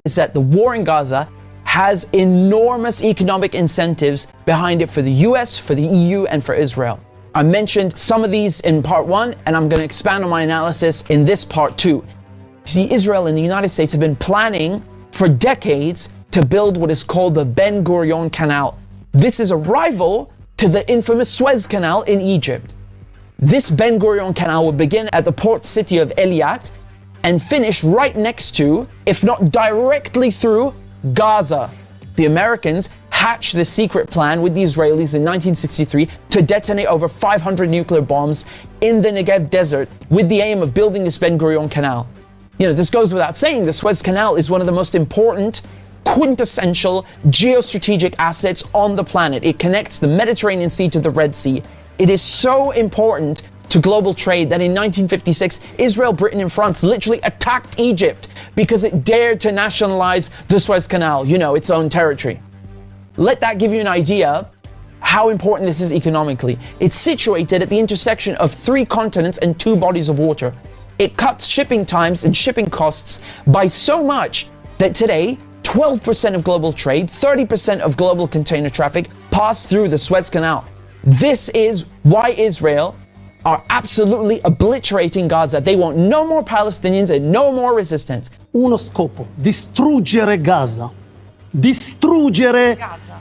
is that the war in Gaza has enormous economic incentives behind it for the US, for the EU, and for Israel. I mentioned some of these in part 1, and I'm going to expand on my analysis in this part 2. See, Israel and the United States have been planning for decades to build what is called the Ben Gurion Canal. This is a rival to the infamous Suez Canal in Egypt. This Ben Gurion Canal will begin at the port city of Eilat and finish right next to, if not directly through, Gaza. The Americans hatched this secret plan with the Israelis in 1963 to detonate over 500 nuclear bombs in the Negev desert with the aim of building this Ben Gurion Canal. You know, this goes without saying, the Suez Canal is one of the most important, quintessential geostrategic assets on the planet. It connects the Mediterranean Sea to the Red Sea. It is so important to global trade that in 1956, Israel, Britain, and France literally attacked Egypt because it dared to nationalize the Suez Canal, you know, its own territory. Let that give you an idea how important this is economically. It's situated at the intersection of 3 continents and 2 bodies of water. It cuts shipping times and shipping costs by so much that today, 12% of global trade, 30% of global container traffic pass through the Suez Canal. This is why Israel are absolutely obliterating Gaza. They want no more Palestinians and no more resistance. Uno scopo, distruggere Gaza. Distruggere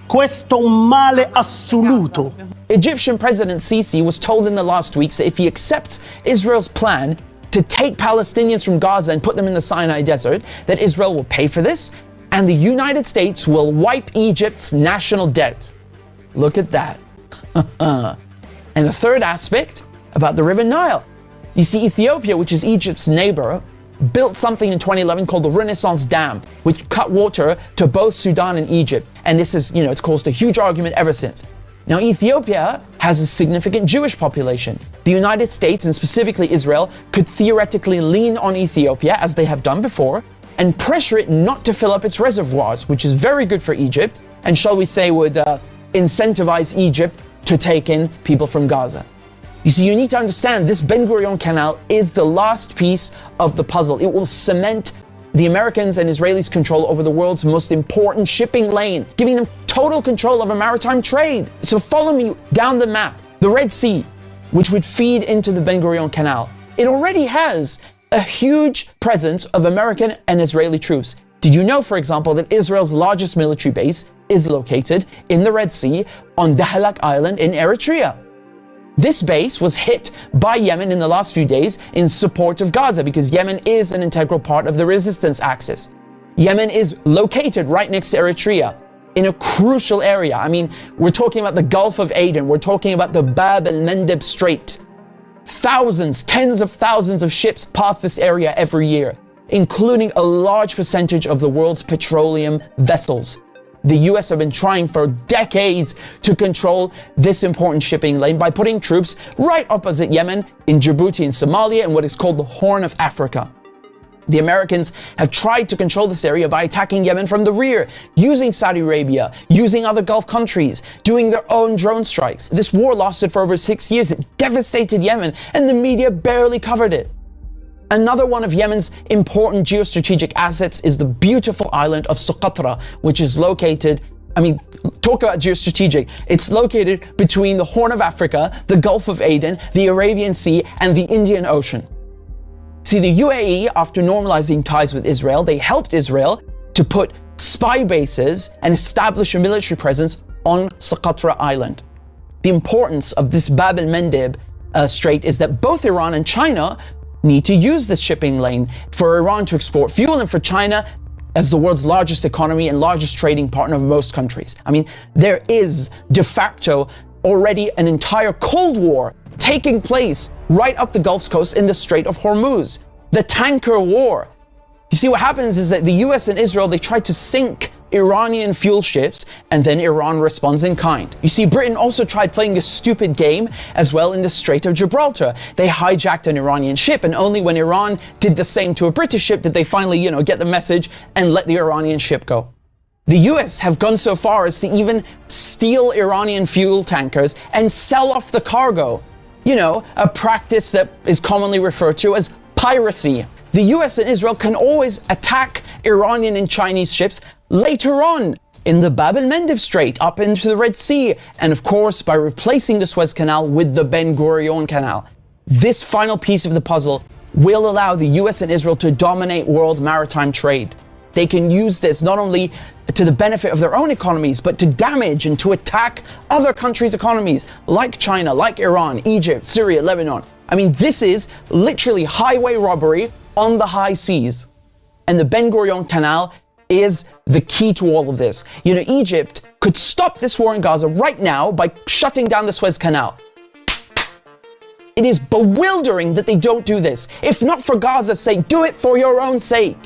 questo male assoluto. Egyptian President Sisi was told in the last weeks that if he accepts Israel's plan to take Palestinians from Gaza and put them in the Sinai Desert, that Israel will pay for this, and the United States will wipe Egypt's national debt. Look at that. And the third aspect about the River Nile. You see, Ethiopia, which is Egypt's neighbor, built something in 2011 called the Renaissance Dam, which cut water to both Sudan and Egypt. And this is, you know, it's caused a huge argument ever since. Now, Ethiopia has a significant Jewish population. The United States, and specifically Israel, could theoretically lean on Ethiopia, as they have done before, and pressure it not to fill up its reservoirs, which is very good for Egypt, and shall we say would incentivize Egypt to take in people from Gaza. You see, you need to understand this Ben Gurion Canal is the last piece of the puzzle. It will cement the Americans' and Israelis' control over the world's most important shipping lane, giving them total control over maritime trade. So follow me down the map. The Red Sea, which would feed into the Ben Gurion Canal, it already has a huge presence of American and Israeli troops. Did you know, for example, that Israel's largest military base is located in the Red Sea on Dahlak Island in Eritrea? This base was hit by Yemen in the last few days in support of Gaza because Yemen is an integral part of the resistance axis. Yemen is located right next to Eritrea in a crucial area. I mean, we're talking about the Gulf of Aden, we're talking about the Bab el-Mandeb Strait. Thousands, tens of thousands of ships pass this area every year, including a large percentage of the world's petroleum vessels. The US have been trying for decades to control this important shipping lane by putting troops right opposite Yemen, in Djibouti and Somalia, and what is called the Horn of Africa. The Americans have tried to control this area by attacking Yemen from the rear, using Saudi Arabia, using other Gulf countries, doing their own drone strikes. This war lasted for over 6 years. It devastated Yemen, and the media barely covered it. Another one of Yemen's important geostrategic assets is the beautiful island of Socotra, which is located, talk about geostrategic, it's located between the Horn of Africa, the Gulf of Aden, the Arabian Sea, and the Indian Ocean. See, the UAE, after normalizing ties with Israel, they helped Israel to put spy bases and establish a military presence on Socotra Island. The importance of this Bab el-Mandeb Strait is that both Iran and China need to use this shipping lane for Iran to export fuel and for China as the world's largest economy and largest trading partner of most countries. There is de facto already an entire Cold War taking place right up the Gulf Coast in the Strait of Hormuz, the tanker war. You see, what happens is that the US and Israel, they try to sink Iranian fuel ships, and then Iran responds in kind. You see, Britain also tried playing a stupid game as well in the Strait of Gibraltar. They hijacked an Iranian ship, and only when Iran did the same to a British ship did they finally, get the message and let the Iranian ship go. The US have gone so far as to even steal Iranian fuel tankers and sell off the cargo. A practice that is commonly referred to as piracy. The US and Israel can always attack Iranian and Chinese ships later on in the Bab el-Mandeb Strait, up into the Red Sea, and of course by replacing the Suez Canal with the Ben Gurion Canal. This final piece of the puzzle will allow the US and Israel to dominate world maritime trade. They can use this not only to the benefit of their own economies, but to damage and to attack other countries' economies, like China, like Iran, Egypt, Syria, Lebanon. I mean, this is literally highway robbery on the high seas. And the Ben Gurion Canal is the key to all of this. You know, Egypt could stop this war in Gaza right now by shutting down the Suez Canal. It is bewildering that they don't do this. If not for Gaza's sake, do it for your own sake.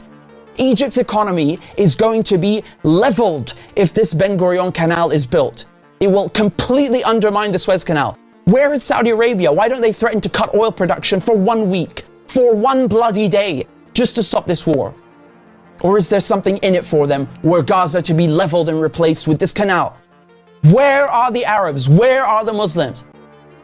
Egypt's economy is going to be leveled if this Ben Gurion Canal is built. It will completely undermine the Suez Canal. Where is Saudi Arabia? Why don't they threaten to cut oil production for 1 week, for 1 bloody day, just to stop this war? Or is there something in it for them, were Gaza to be leveled and replaced with this canal? Where are the Arabs? Where are the Muslims?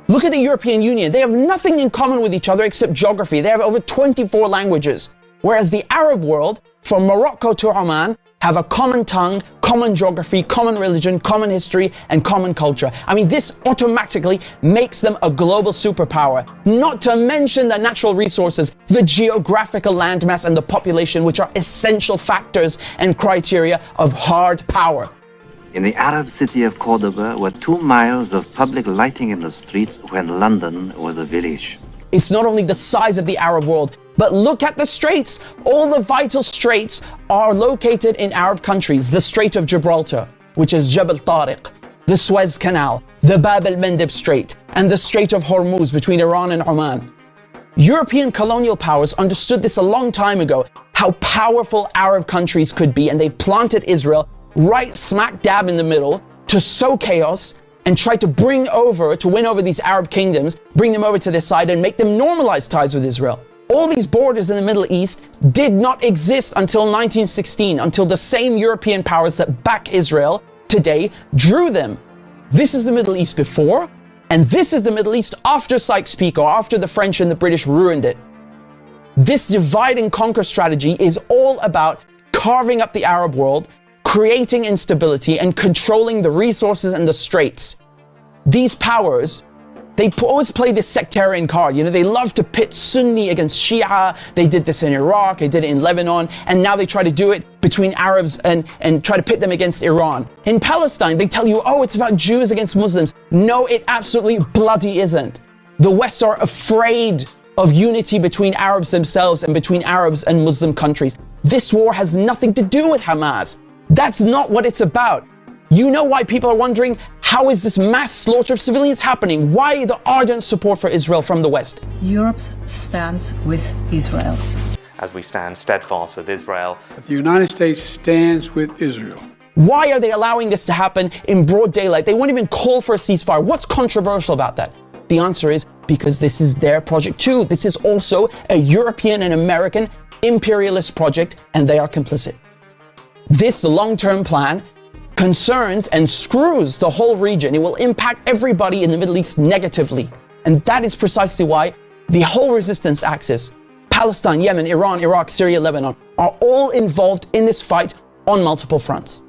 Look at the European Union. They have nothing in common with each other except geography. They have over 24 languages. Whereas the Arab world, from Morocco to Oman, have a common tongue, common geography, common religion, common history, and common culture. I mean, this automatically makes them a global superpower. Not to mention the natural resources, the geographical landmass, and the population, which are essential factors and criteria of hard power. In the Arab city of Cordoba were 2 miles of public lighting in the streets when London was a village. It's not only the size of the Arab world, but look at the straits. All the vital straits are located in Arab countries. The Strait of Gibraltar, which is Jebel Tariq, the Suez Canal, the Bab el-Mandeb Strait, and the Strait of Hormuz between Iran and Oman. European colonial powers understood this a long time ago, how powerful Arab countries could be, and they planted Israel right smack dab in the middle to sow chaos and try to win over these Arab kingdoms, bring them over to their side and make them normalize ties with Israel. All these borders in the Middle East did not exist until 1916, until the same European powers that back Israel today drew them. This is the Middle East before, and this is the Middle East after Sykes-Picot, after the French and the British ruined it. This divide and conquer strategy is all about carving up the Arab world, creating instability, and controlling the resources and the straits. These powers, they always play this sectarian card. You know, they love to pit Sunni against Shia. They did this in Iraq, they did it in Lebanon, and now they try to do it between Arabs and try to pit them against Iran. In Palestine, they tell you, oh, it's about Jews against Muslims. No, it absolutely bloody isn't. The West are afraid of unity between Arabs themselves and between Arabs and Muslim countries. This war has nothing to do with Hamas. That's not what it's about. You know why people are wondering, how is this mass slaughter of civilians happening? Why the ardent support for Israel from the West? Europe stands with Israel. As we stand steadfast with Israel. The United States stands with Israel. Why are they allowing this to happen in broad daylight? They won't even call for a ceasefire. What's controversial about that? The answer is because this is their project too. This is also a European and American imperialist project, and they are complicit. This long-term plan concerns and screws the whole region. It will impact everybody in the Middle East negatively. And that is precisely why the whole resistance axis, Palestine, Yemen, Iran, Iraq, Syria, Lebanon, are all involved in this fight on multiple fronts.